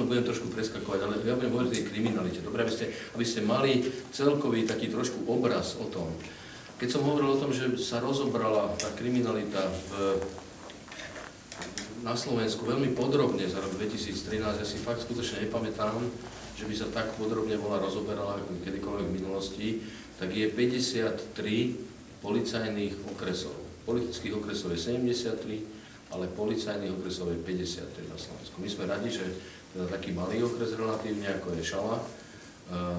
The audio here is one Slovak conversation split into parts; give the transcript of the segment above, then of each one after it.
budem trošku preskakovať, ale ja budem hovoriť o tej kriminalite. Dobre, aby ste mali celkový taký trošku obraz o tom. Keď som hovoril o tom, že sa rozobrala tá kriminalita na Slovensku veľmi podrobne za rok 2013, ja si fakt skutočne nepamätám, že by sa tak podrobne bola rozoberala kedykoľvek v minulosti, tak je 53 policajných okresov. Politických okresov je 73, ale policajných okresov je 53 na Slovensku. My sme radi, že taký malý okres relatívne, ako je Šala,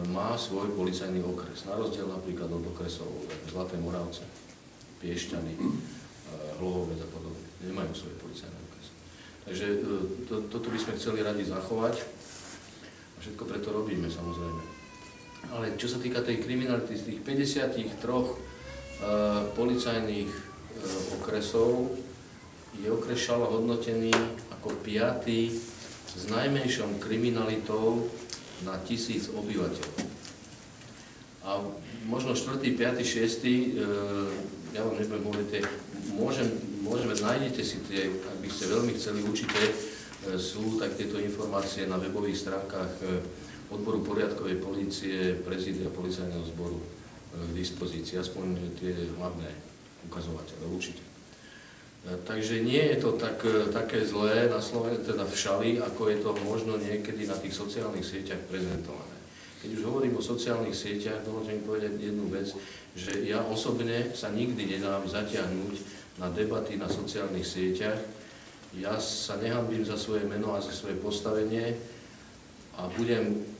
má svoj policajný okres. Na rozdiel napríklad od okresov Zlaté Moravce, Piešťany, Hlohovec a podobne. Nemajú svoje policajné okresy. Takže toto by sme chceli radi zachovať. A všetko preto robíme, samozrejme. Ale čo sa týka tej kriminality, z tých 53 policajných okresov, je okres Šala hodnotený ako 5. s najmenšou kriminalitou na 1000 obyvateľov. A možno 4., 5., 6., ja vám nebudem hovoriť, môžeme, nájdete si tie, ak by ste veľmi chceli, určite sú tak tieto informácie na webových stránkach odboru poriadkovej polície, prezídia policajného zboru k dispozícii, aspoň tie hlavné ukazovatele, určite. Takže nie je to také zlé na Slovensku, teda v Šali, ako je to možno niekedy na tých sociálnych sieťach prezentované. Keď už hovorím o sociálnych sieťach, dovolte mi povedať jednu vec, že ja osobne sa nikdy nedám zatiahnuť na debaty na sociálnych sieťach. Ja sa nehanbím za svoje meno a za svoje postavenie a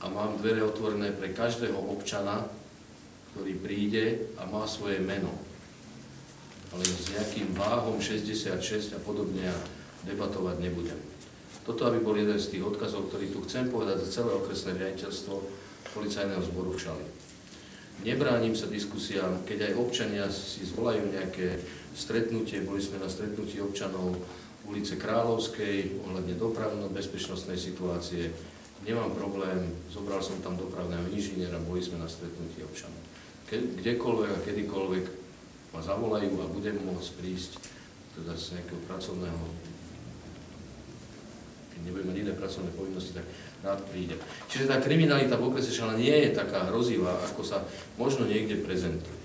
mám dvere otvorené pre každého občana, ktorý príde a má svoje meno. Ale s nejakým váhom 66 a podobne ja debatovať nebudem. Toto aby bol jeden z tých odkazov, ktorý tu chcem povedať za celé okresné riaditeľstvo policajného zboru v Šali. Nebránim sa diskusiám, keď aj občania si zvolajú nejaké stretnutie, boli sme na stretnutí občanov ulice Kráľovskej ohľadne dopravno-bezpečnostnej situácie. Nemám problém, zobral som tam dopravného inžiniera, boli sme na stretnutí občanov. Kdekoľvek a kedykoľvek ma zavolajú a budem môcť prísť teda z nejakého pracovného, keď nebudem mať iné pracovné povinnosti, tak rád príde. Čiže tá kriminalita v okrese Šala nie je taká hrozivá, ako sa možno niekde prezentuje.